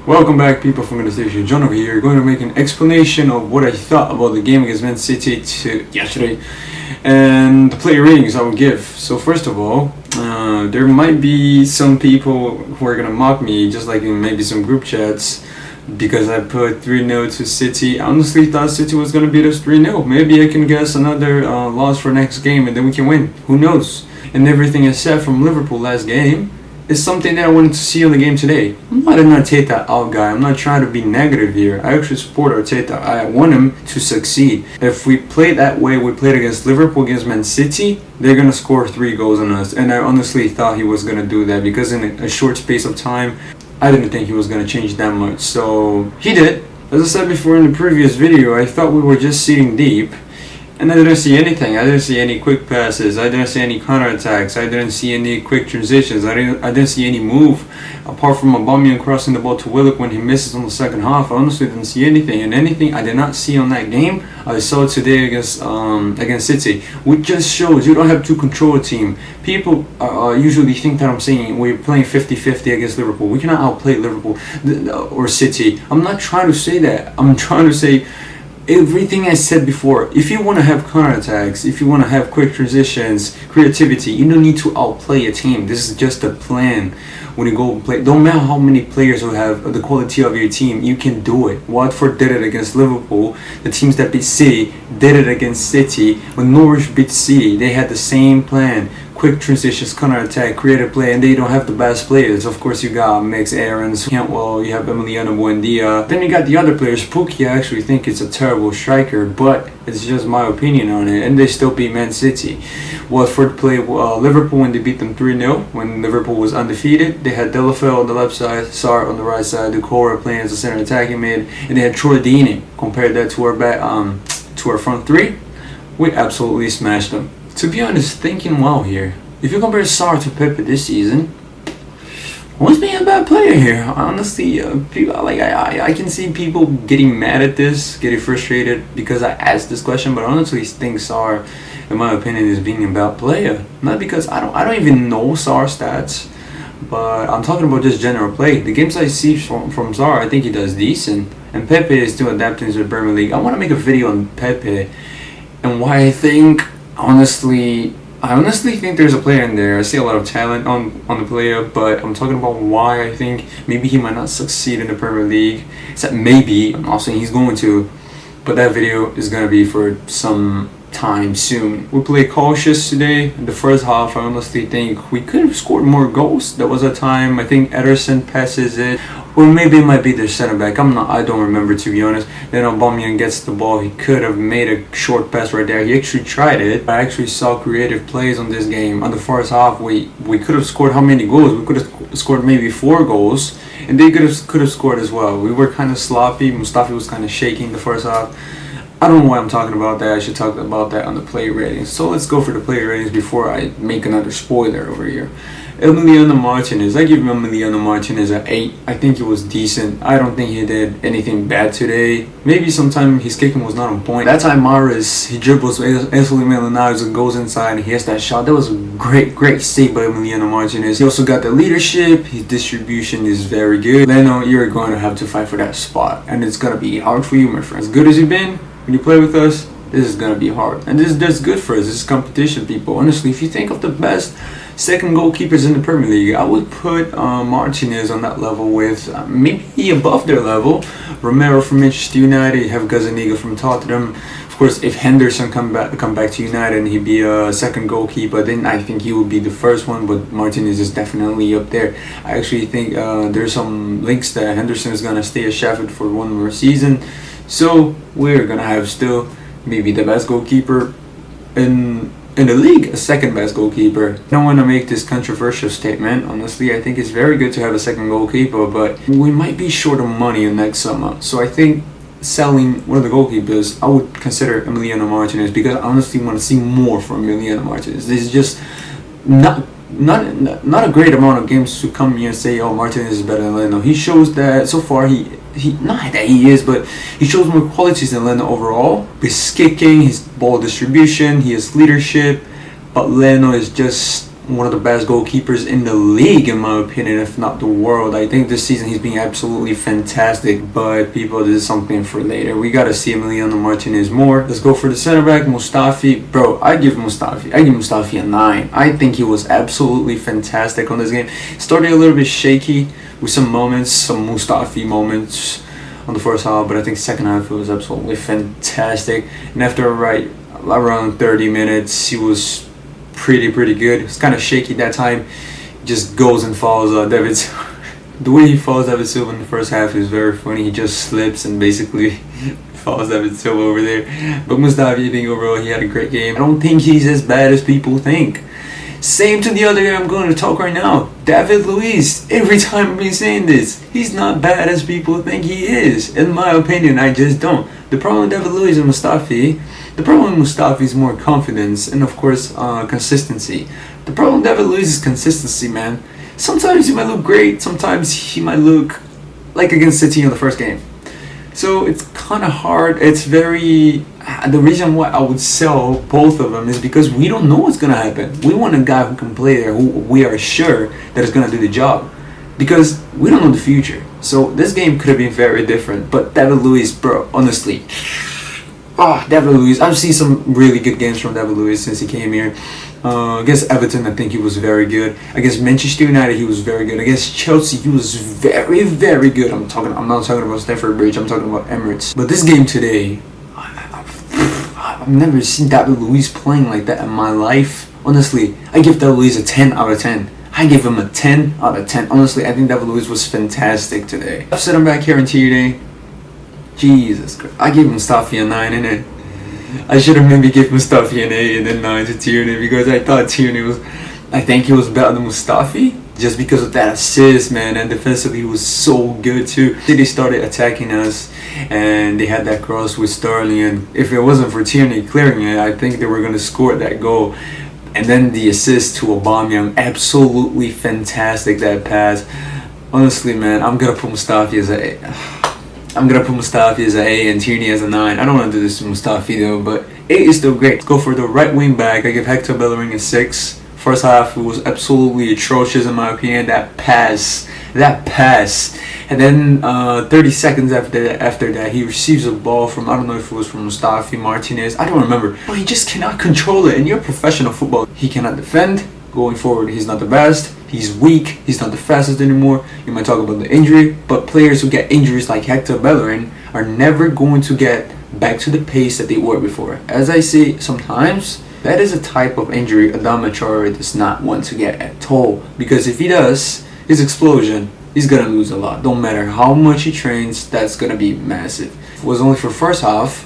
Welcome back, people from the station. John over here, going to make an explanation of what I thought about the game against Man City yesterday and the player ratings I would give. So first of all, there might be some people who are going to mock me, just like in maybe some group chats, because I put 3-0 to City. I honestly thought City was going to beat us 3-0. Maybe I can guess another loss for next game and then we can win. Who knows? And everything I said from Liverpool last game is something that I wanted to see on the game today. I'm not an Arteta out guy. I'm not trying to be negative here. I actually support Arteta. I want him to succeed. If we play that way we played against Liverpool, against Man City, they're going to score 3 goals on us. And I honestly thought he was going to do that because in a short space of time, I didn't think he was going to change that much. So he did. As I said before in the previous video, I thought we were just sitting deep. And I didn't see anything. I didn't see any quick passes. I didn't see any counterattacks. I didn't see any quick transitions. I didn't see any move. Apart from Aubameyang crossing the ball to Willock when he misses on the second half, I honestly didn't see anything. And anything I did not see on that game, I saw today against City. Which just shows you don't have to control a team. People usually think that I'm saying we're playing 50-50 against Liverpool. We cannot outplay Liverpool or City. I'm not trying to say that. I'm trying to say everything I said before. If you want to have counterattacks, if you want to have quick transitions, creativity, you don't need to outplay a team. This is just a plan. When you go play, don't matter how many players you have, the quality of your team, you can do it. Watford did it against Liverpool. The teams that beat City did it against City. When Norwich beat City, they had the same plan. Quick transitions, counter-attack, creative play, and they don't have the best players. Of course, you got Max Aarons, Cantwell, you have Emiliano Buendia. Then you got the other players. Pukki, I actually think it's a terrible striker, but it's just my opinion on it. And they still beat Man City. Watford played Liverpool when they beat them 3-0, when Liverpool was undefeated. They had Delafeu on the left side, Sarr on the right side, Doucouré playing as a center attacking mid, and they had Troy Deeney. Compare that to our front three, we absolutely smashed them. To be honest, thinking well here, if you compare Sarr to Pepe this season, who's being a bad player here? Honestly, I can see people getting mad at this, getting frustrated because I asked this question, but I honestly think Sarr, in my opinion, is being a bad player. Not because I don't even know Sarr's stats, but I'm talking about just general play. The games I see from Sarr, I think he does decent, and Pepe is still adapting to the Premier League. I want to make a video on Pepe and why I think. I honestly think there's a player in there. I see a lot of talent on the player, but I'm talking about why I think maybe he might not succeed in the Premier League. Except maybe, I'm not saying he's going to, but that video is going to be for some time soon. We played cautious today. In the first half, I honestly think we could have scored more goals. There was a time, I think Ederson passes it, or maybe it might be their center back. I don't remember, to be honest. Then Aubameyang gets the ball. He could have made a short pass right there. He actually tried it. I actually saw creative plays on this game. On the first half, we could have scored how many goals? We could have scored maybe 4 goals, and they could have scored as well. We were kind of sloppy. Mustafi was kind of shaking the first half. I don't know why I'm talking about that. I should talk about that on the player ratings. So let's go for the player ratings before I make another spoiler over here. Emiliano Martinez. I give Emiliano Martinez an 8. I think he was decent. I don't think he did anything bad today. Maybe sometime his kicking was not on point. That time Mahrez, he dribbles Wesley Malinas and goes inside and he has that shot. That was a great save by Emiliano Martinez. He also got the leadership. His distribution is very good. Leno, you're going to have to fight for that spot. And it's going to be hard for you, my friend. As good as you've been when you play with us, this is going to be hard. And that's good for us. This is competition, people. Honestly, if you think of the best second goalkeepers in the Premier League, I would put Martinez on that level with maybe above their level. Romero from Manchester United, you have Gazzaniga from Tottenham. Of course, if Henderson come back to United and he'd be a second goalkeeper, then I think he would be the first one, but Martinez is definitely up there. I actually think there's some links that Henderson is going to stay at Sheffield for one more season. So we're going to have still maybe the best goalkeeper in the league, a second best goalkeeper. I don't want to make this controversial statement. Honestly, I think it's very good to have a second goalkeeper, but we might be short of money next summer. So I think selling one of the goalkeepers, I would consider Emiliano Martinez, because I honestly want to see more from Emiliano Martinez. This is just not a great amount of games to come here and say, oh, Martinez is better than Leno. He shows that so far he not that he is, but he shows more qualities than Leno overall. His kicking, his ball distribution, he has leadership, but Leno is just one of the best goalkeepers in the league, in my opinion, if not the world. I think this season he's been absolutely fantastic. But people, this is something for later. We gotta see Emiliano Martinez more. Let's go for the center back, Mustafi. Bro, I give Mustafi a 9. I think he was absolutely fantastic on this game. Started a little bit shaky with some moments, some Mustafi moments on the first half, but I think second half it was absolutely fantastic. And after around 30 minutes, he was pretty good. It's kind of shaky that time. Just goes and follows David. The way he follows David Silva in the first half is very funny. He just slips and basically follows David Silva over there. But Mustafi, I think overall he had a great game. I don't think he's as bad as people think. Same to the other guy I'm going to talk right now, David Luiz. Every time I've been saying this, he's not bad as people think he is. In my opinion, I just don't. The problem with David Luiz and Mustafi, the problem with Mustafi is more confidence and of course consistency. The problem with David Luiz is consistency, man. Sometimes he might look great, sometimes he might look like against City in the first game. So it's kind of hard. It's very... The reason why I would sell both of them is because we don't know what's going to happen. We want a guy who can play there, who we are sure that is going to do the job. Because we don't know the future. So this game could have been very different. But David Luiz, bro, honestly... David Luiz. I've seen some really good games from David Luiz since he came here. Against Everton, I think he was very good. Against Manchester United, he was very good. Against Chelsea, he was very good. I'm not talking about Stamford Bridge. I'm talking about Emirates. But this game today, I've never seen David Luiz playing like that in my life. Honestly, I give David Luiz a 10 out of 10. I give him a 10 out of 10. Honestly, I think David Luiz was fantastic today. I've set him back here in Tierney. Jesus Christ. I gave Mustafi a 9 in it. I should have maybe given Mustafi an 8 and then 9 to Tierney because I thought Tierney was... I think he was better than Mustafi just because of that assist, man. And defensively he was so good too. They started attacking us and they had that cross with Sterling, and if it wasn't for Tierney clearing it, I think they were going to score that goal. And then the assist to Aubameyang, absolutely fantastic, that pass. Honestly, man, I'm going to put Mustafi as a... I'm going to put Mustafi as an 8 and Tierney as a 9. I don't want to do this to Mustafi though, but 8 is still great. Let's go for the right wing back. I give Hector Bellerin a 6. First half, it was absolutely atrocious in my opinion. That pass. And then 30 seconds after that, he receives a ball from, I don't know if it was from Mustafi, Martinez. I don't remember. But he just cannot control it. In your professional football, he cannot defend. Going forward, he's not the best. He's weak. He's not the fastest anymore. You might talk about the injury, but players who get injuries like Hector Bellerin are never going to get back to the pace that they were before. As I say, sometimes that is a type of injury Adama Traore does not want to get at all. Because if he does, his explosion, he's gonna lose a lot. Don't matter how much he trains, that's gonna be massive. If it was only for first half,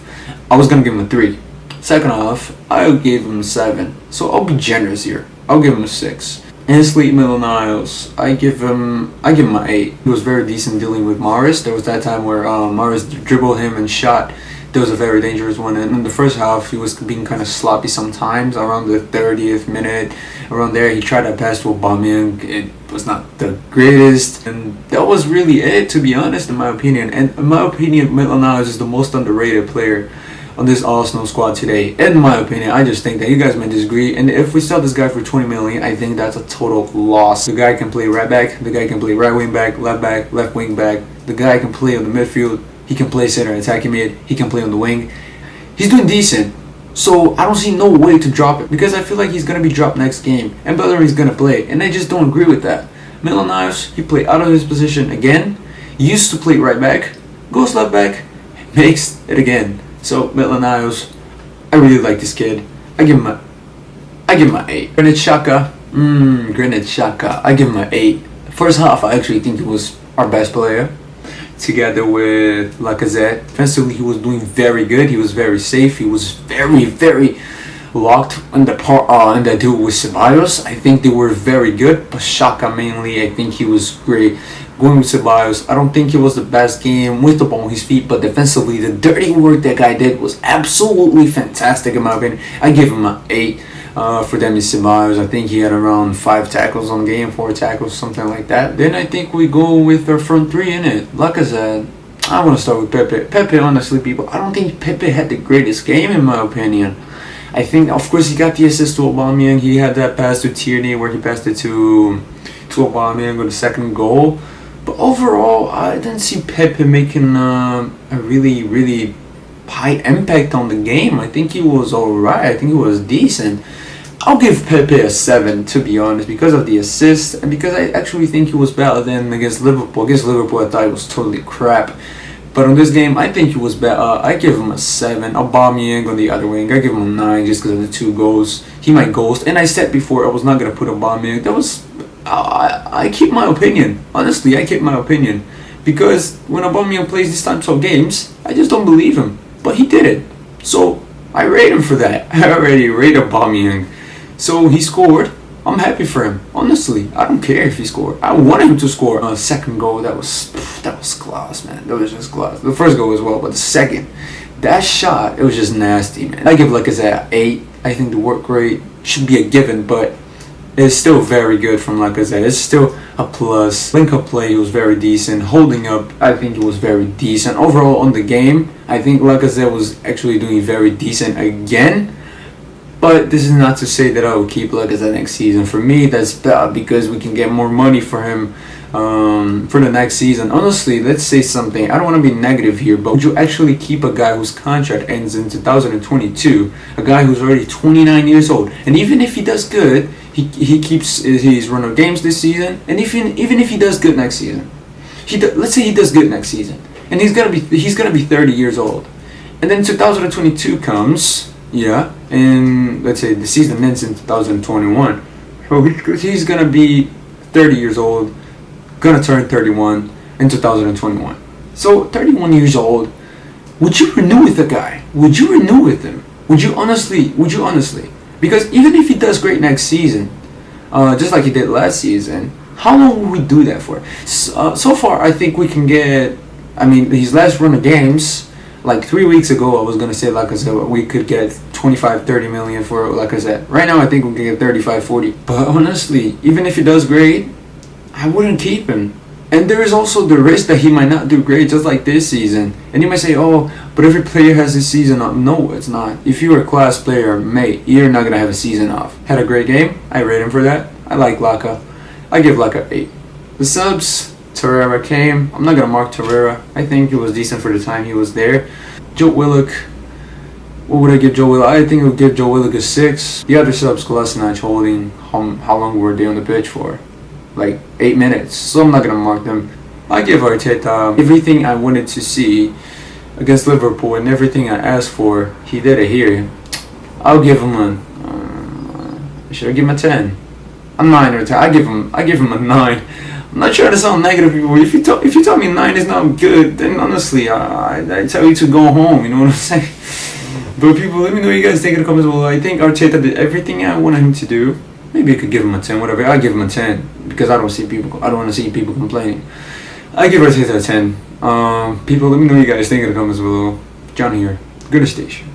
I was gonna give him a 3. Second half, I gave him a 7. So I'll be generous here. I'll give him a 6. Ainsley Maitland-Niles, I give him an 8. He was very decent dealing with Mahrez. There was that time where Mahrez dribbled him and shot. There was a very dangerous one. And in the first half, he was being kind of sloppy sometimes. Around the 30th minute, around there, he tried to pass to Aubameyang. It was not the greatest. And that was really it, to be honest, in my opinion. And in my opinion, Maitland-Niles is the most underrated player on this Arsenal squad today. In my opinion, I just think that you guys may disagree. And if we sell this guy for 20 million, I think that's a total loss. The guy can play right back. The guy can play right wing back, left wing back. The guy can play on the midfield. He can play center attacking mid. He can play on the wing. He's doing decent. So I don't see no way to drop it because I feel like he's going to be dropped next game. And Bellerin's going to play. And I just don't agree with that. Maitland-Niles, he played out of his position again. He used to play right back. Goes left back. Makes it again. So Maitland-Niles, I really like this kid. I give him an 8. Granit Xhaka, I give him an 8. First half, I actually think he was our best player, together with Lacazette. Defensively, he was doing very good. He was very safe. He was very locked in the duel with Ceballos. I think they were very good, but Xhaka mainly, I think he was great. Going with Ceballos, I don't think it was the best game with the ball on his feet, but defensively, the dirty work that guy did was absolutely fantastic in my opinion. I give him an 8 for Demi Ceballos. I think he had around 5 tackles on game, 4 tackles, something like that. Then I think we go with our front 3 in it. Lacazette, I want to start with Pepe. Pepe, honestly, people, I don't think Pepe had the greatest game in my opinion. I think, of course, he got the assist to Aubameyang. He had that pass to Tierney where he passed it to Aubameyang with the second goal. But overall, I didn't see Pepe making a really, really high impact on the game. I think he was alright. I think he was decent. I'll give Pepe a 7, to be honest, because of the assist and because I actually think he was better than against Liverpool. Against Liverpool, I thought he was totally crap. But on this game, I think he was better. I give him a 7. Aubameyang on the other wing, I give him a 9 just because of the 2 goals. He might ghost. And I said before I was not going to put Aubameyang. That was... I keep my opinion. Honestly, I keep my opinion. Because when Aubameyang plays these types of games, I just don't believe him. But he did it. So, I rate him for that. I already rate Aubameyang. So he scored. I'm happy for him. Honestly, I don't care if he scored. I wanted him to score a second goal. That was class, man. That was just class. The first goal as well, but the second, that shot, it was just nasty, man. I give Lacazette 8. I think the work rate should be a given, but it's still very good from Lacazette. It's still a plus. Link-up play, he was very decent. Holding up, I think he was very decent. Overall, on the game, I think Lacazette was actually doing very decent again. But this is not to say that I will keep Lacazette next season. For me, that's bad because we can get more money for him for the next season. Honestly, let's say something. I don't want to be negative here, but would you actually keep a guy whose contract ends in 2022? A guy who's already 29 years old. And even if he does good, he keeps his run of games this season. And even if he does good next season, let's say he does good next season, and he's gonna be 30 years old. And then 2022 comes. Yeah, and let's say the season ends in 2021. So he's gonna be 30 years old, gonna turn 31 in 2021. So 31 years old, would you renew with the guy? Would you renew with him? Would you honestly? Because even if he does great next season, just like he did last season, how long will we do that for? So far, I think we can get. I mean, his last run of games. Like 3 weeks ago, I was going to say Lacazette, we could get 25-30 million for Lacazette. Right now, I think we can get 35-40. But honestly, even if he does great, I wouldn't keep him. And there is also the risk that he might not do great, just like this season. And you might say, oh, but every player has his season off. No, it's not. If you're a class player, mate, you're not going to have a season off. Had a great game. I rate him for that. I like Laka. I give Laka 8. The subs... Torreira came. I'm not going to mark Torreira. I think he was decent for the time he was there. Joe Willock. What would I give Joe Willock? I think I would give Joe Willock a 6. The other subs, Kolasinac, Holding, how long were they on the pitch for? Like 8 minutes. So I'm not going to mark them. I give Arteta everything I wanted to see against Liverpool and everything I asked for. He did it here. I'll give him a... should I give him a 10? A 9 or a 10. I give him a 9. I'm not trying to sound negative, people. If you tell me 9 is not good, then honestly, I tell you to go home. You know what I'm saying? But people, let me know what you guys think in the comments below. I think Arteta did everything I wanted him to do. Maybe I could give him a 10, whatever. I give him a 10 because I don't want to see people complaining. I give Arteta a 10. People, let me know what you guys think in the comments below. John here, Gooder Station.